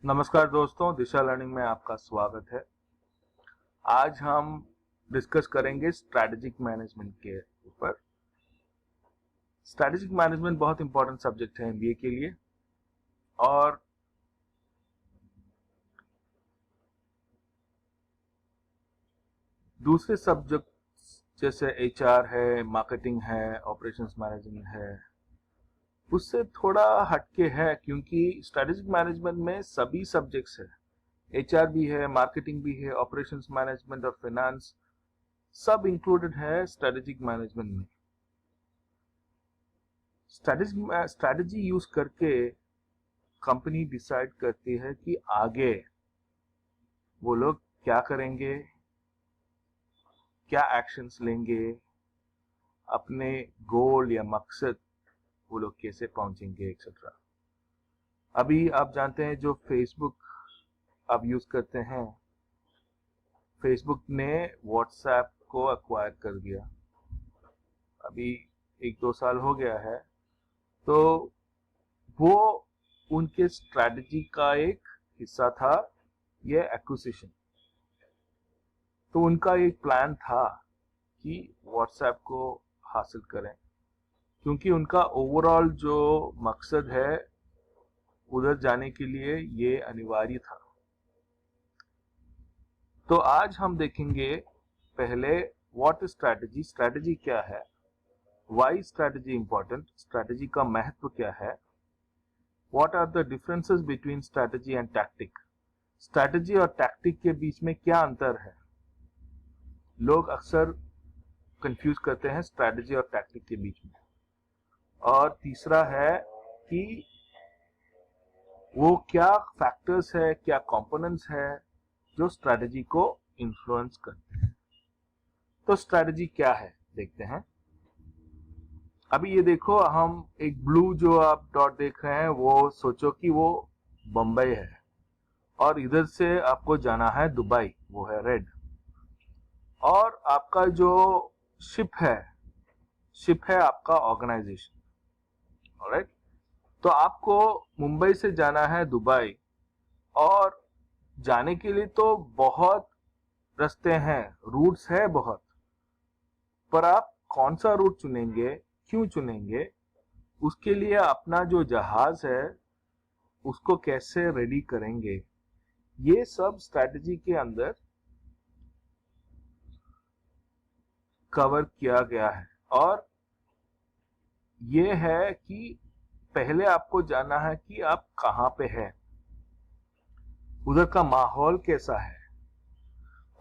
नमस्कार दोस्तों, दिशा लर्निंग में आपका स्वागत है। आज हम डिस्कस करेंगे स्ट्रैटेजिक मैनेजमेंट के ऊपर। स्ट्रैटेजिक मैनेजमेंट बहुत इंपॉर्टेंट सब्जेक्ट है एमबीए के लिए और दूसरे सब्जेक्ट जैसे एचआर है, मार्केटिंग है, ऑपरेशंस मैनेजमेंट है, उससे थोड़ा हटके है क्योंकि स्ट्रैटेजिक मैनेजमेंट में सभी सब्जेक्ट्स है। एचआर भी है, मार्केटिंग भी है, ऑपरेशंस मैनेजमेंट और फाइनेंस सब इंक्लूडेड है स्ट्रैटेजिक मैनेजमेंट में। स्ट्रैटेजी यूज करके कंपनी डिसाइड करती है कि आगे वो लोग क्या करेंगे, क्या एक्शंस लेंगे, अपने गोल या मकसद वो लोग कैसे पहुंचेंगे एक्सेट्रा। अभी आप जानते हैं जो फेसबुक आप यूज करते हैं, फेसबुक ने व्हाट्सएप को एक्वायर कर दिया, अभी 1-2 साल हो गया है। तो वो उनके स्ट्रैटेजी का एक हिस्सा था ये एक्विजिशन। तो उनका एक प्लान था कि व्हाट्सएप को हासिल करें, क्योंकि उनका ओवरऑल जो मकसद है उधर जाने के लिए ये अनिवार्य था। तो आज हम देखेंगे पहले व्हाट स्ट्रैटेजी, स्ट्रैटेजी क्या है, वाई स्ट्रैटेजी इंपॉर्टेंट, स्ट्रैटेजी का महत्व क्या है, what are the differences between strategy and tactic, strategy और टैक्टिक के बीच में क्या अंतर है। लोग अक्सर कंफ्यूज करते हैं स्ट्रैटेजी और टैक्टिक के बीच में। और तीसरा है कि वो क्या फैक्टर्स है, क्या कंपोनेंट्स है जो स्ट्रैटेजी को इन्फ्लुएंस करते हैं। तो स्ट्रैटेजी क्या है देखते हैं। अभी ये देखो, हम एक ब्लू जो आप डॉट देख रहे हैं वो सोचो कि वो बंबई है और इधर से आपको जाना है दुबई, वो है रेड। और आपका जो शिप है आपका ऑर्गेनाइजेशन, ऑलराइट। तो आपको मुंबई से जाना है दुबई और जाने के लिए तो बहुत रास्ते हैं, रूट्स है बहुत, पर आप कौन सा रूट चुनेंगे, क्यों चुनेंगे, उसके लिए अपना जो जहाज है उसको कैसे रेडी करेंगे, ये सब स्ट्रैटेजी के अंदर कवर किया गया है। और ये है कि पहले आपको जानना है कि आप कहां पे हैं, उधर का माहौल कैसा है,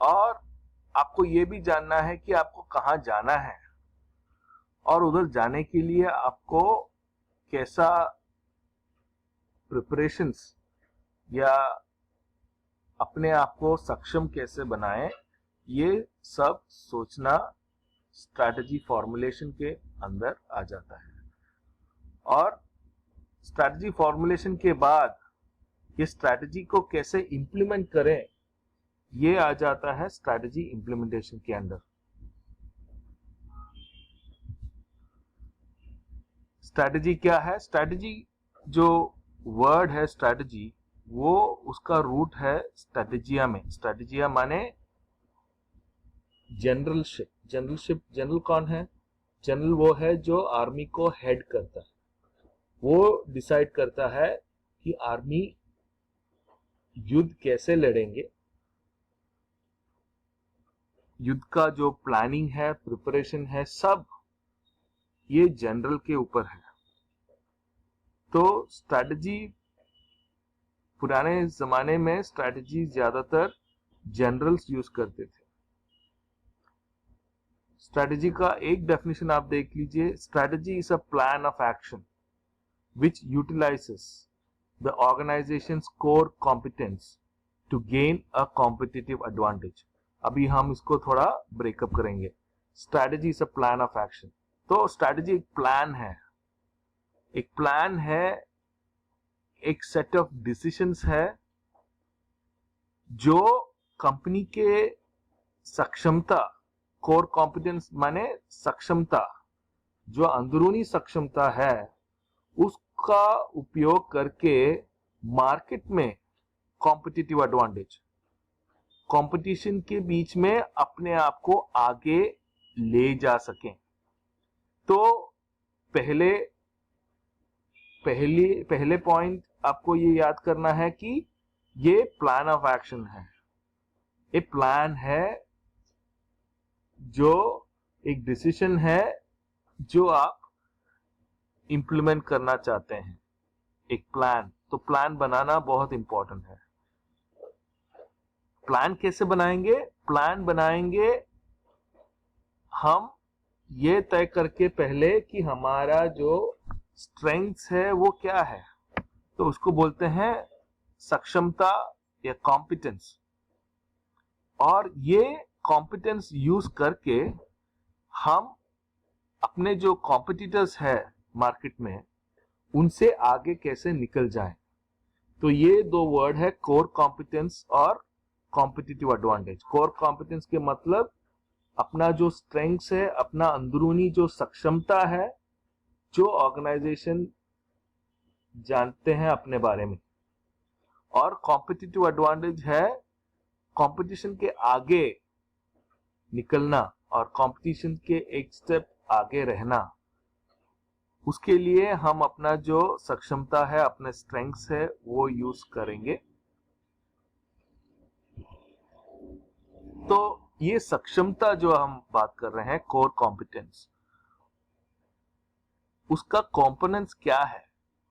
और आपको ये भी जानना है कि आपको कहां जाना है और उधर जाने के लिए आपको कैसा प्रिपरेशंस या अपने आप को सक्षम कैसे बनाएं, ये सब सोचना स्ट्रैटेजी फॉर्मुलेशन के अंदर आ जाता है। और स्ट्रैटेजी फॉर्मुलेशन के बाद ये स्ट्रैटेजी को कैसे इंप्लीमेंट करें, ये आ जाता है स्ट्रैटेजी इंप्लीमेंटेशन के अंदर। स्ट्रैटेजी क्या है, स्ट्रैटेजी जो वर्ड है स्ट्रैटेजी, वो उसका रूट है स्ट्रैटेजिया में। स्ट्रैटेजिया माने जनरलशिप। जनरल कौन है? जनरल वो है जो आर्मी को हेड करता है, वो डिसाइड करता है कि आर्मी युद्ध कैसे लड़ेंगे, युद्ध का जो प्लानिंग है, प्रिपरेशन है, सब ये जनरल के ऊपर है। तो स्ट्रैटेजी, पुराने जमाने में स्ट्रैटेजी ज्यादातर जनरल्स यूज करते थे। स्ट्रैटेजी का एक डेफिनेशन आप देख लीजिए, strategy is a plan of action which utilizes the organization's core competence to gain a competitive advantage। अभी हम इसको थोड़ा ब्रेकअप करेंगे। Strategy is a plan of action. तो स्ट्रैटेजी एक प्लान है, एक सेट ऑफ डिसीजंस है जो कंपनी के सक्षमता, कोर कॉम्पिटेंस माने सक्षमता, जो अंदरूनी सक्षमता है उसका उपयोग करके मार्केट में कॉम्पिटिटिव एडवांटेज, कंपटीशन के बीच में अपने आप को आगे ले जा सकें। तो पहले पॉइंट आपको ये याद करना है कि ये प्लान ऑफ एक्शन है। ये प्लान है, जो एक डिसीजन है जो आप इंप्लीमेंट करना चाहते हैं, एक प्लान। तो प्लान बनाना बहुत इंपॉर्टेंट है। प्लान कैसे बनाएंगे? प्लान बनाएंगे हम ये तय करके पहले कि हमारा जो स्ट्रेंथ्स है वो क्या है। तो उसको बोलते हैं सक्षमता या कॉम्पिटेंस। और ये कॉम्पिटेंस यूज करके हम अपने जो कॉम्पिटिटर्स है मार्केट में, उनसे आगे कैसे निकल जाएं। तो ये दो वर्ड है, कोर कॉम्पिटेंस और कॉम्पिटिटिव एडवांटेज। कोर कॉम्पिटेंस के मतलब अपना जो स्ट्रेंथ्स है, अपना अंदरूनी जो सक्षमता है, जो ऑर्गेनाइजेशन जानते हैं अपने बारे में। और कॉम्पिटिटिव एडवांटेज है कंपटीशन के आगे निकलना और कंपटीशन के एक स्टेप आगे रहना। उसके लिए हम अपना जो सक्षमता है, अपने स्ट्रेंथ्स है, वो यूज करेंगे। तो ये सक्षमता जो हम बात कर रहे हैं, कोर कॉम्पिटेंस, उसका कंपोनेंट्स क्या है?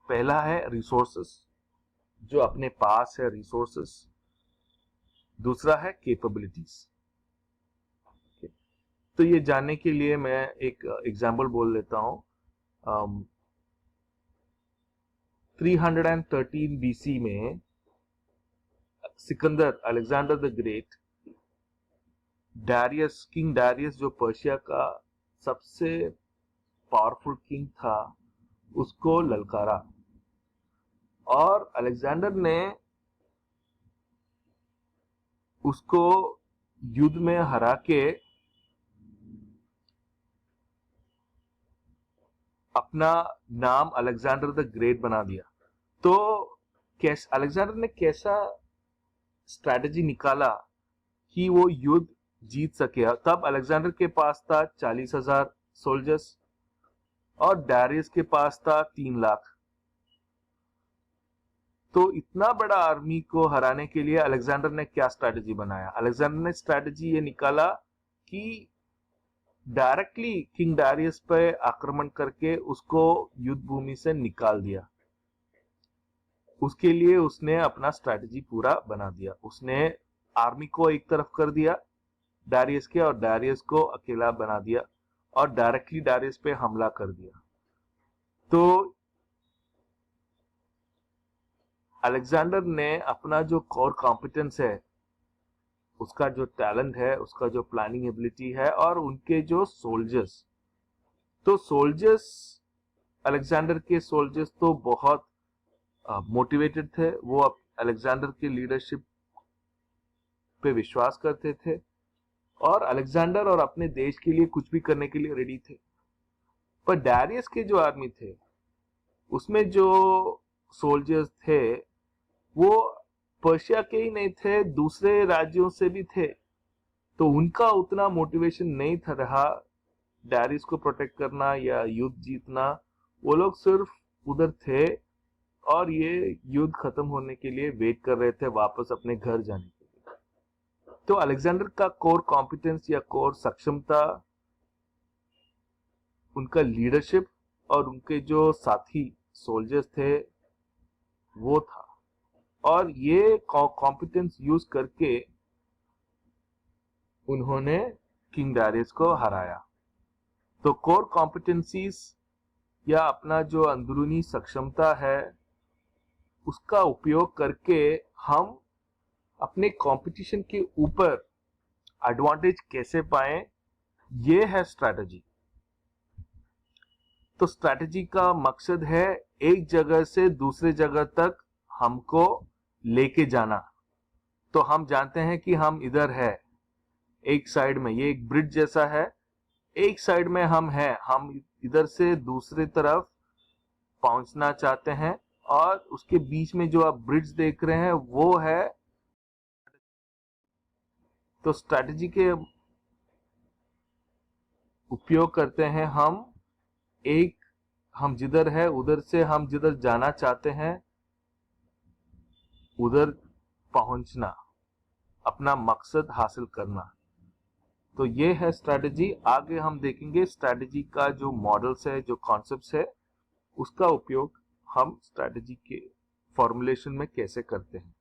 पहला है रिसोर्सेस, जो अपने पास है रिसोर्सेस। दूसरा है कैपेबिलिटीज। तो ये जानने के लिए मैं एक एग्जांपल बोल लेता हूं। 313 बीसी में Sikandar, Alexander the great, Darius, king Darius जो पर्शिया का सबसे पावरफुल किंग था, उसको ललकारा। और अलेक्जेंडर ने उसको युद्ध में हरा के अपना नाम अलेक्जेंडर द ग्रेट बना दिया। तो अलेक्जेंडर ने कैसा स्ट्रैटेजी निकाला कि वो युद्ध जीत सके? तब अलेक्जेंडर के पास था 40,000 सोल्जर्स और डारियस के पास था 3 लाख। तो इतना बड़ा आर्मी को हराने के लिए अलेक्जेंडर ने क्या स्ट्रैटेजी बनाया? अलेक्जेंडर ने स्ट्रैटेजी ये निकाला कि डायरेक्टली किंग डारियस पे आक्रमण करके उसको युद्ध भूमि से निकाल दिया। उसके लिए उसने अपना स्ट्रैटेजी पूरा बना दिया। उसने आर्मी को एक तरफ कर दिया डारियस के, और डारियस को अकेला बना दिया और डायरेक्टली डारियस पे हमला कर दिया। तो अलेक्जेंडर ने अपना जो कोर कॉम्पिटेंस है, उसका जो टैलेंट है, उसका जो प्लानिंग एबिलिटी है, और उनके जो सोल्जर्स, तो सोल्जर्स, अलेक्जेंडर के सोल्जर्स तो बहुत मोटिवेटेड थे। वो अलेक्जेंडर के लीडरशिप पे विश्वास करते थे और अलेक्जेंडर और अपने देश के लिए कुछ भी करने के लिए रेडी थे। पर डारियस के जो आर्मी थे, उसमें जो सोल्जर्स थे वो पर्शिया के ही नहीं थे, दूसरे राज्यों से भी थे। तो उनका उतना मोटिवेशन नहीं था रहा डारियस को प्रोटेक्ट करना या युद्ध जीतना। वो लोग सिर्फ उधर थे और ये युद्ध खत्म होने के लिए वेट कर रहे थे वापस अपने घर जाने के लिए। तो अलेक्जेंडर का कोर कॉम्पिटेंस या कोर सक्षमता उनका लीडरशिप और उनके जो साथी सोल्जर्स थे वो था। और ये कॉम्पिटेंस यूज करके उन्होंने किंग डारियस को हराया। तो कोर कॉम्पिटेंसीज या अपना जो अंदरूनी सक्षमता है, उसका उपयोग करके हम अपने कंपटीशन के ऊपर एडवांटेज कैसे पाएं, ये है स्ट्रैटेजी। तो स्ट्रैटेजी का मकसद है एक जगह से दूसरे जगह तक हमको लेके जाना। तो हम जानते हैं कि हम इधर है, एक साइड में ये एक ब्रिज जैसा है, एक साइड में हम हैं, हम इधर से दूसरी तरफ पहुंचना चाहते हैं और उसके बीच में जो आप ब्रिज देख रहे हैं वो है। तो स्ट्रैटेजी के उपयोग करते हैं हम जिधर है उधर से हम जिधर जाना चाहते हैं उधर पहुंचना, अपना मकसद हासिल करना। तो ये है स्ट्रैटेजी। आगे हम देखेंगे स्ट्रैटेजी का जो मॉडल्स है, जो कॉन्सेप्ट्स है, उसका उपयोग हम स्ट्रैटेजी के फॉर्मुलेशन में कैसे करते हैं।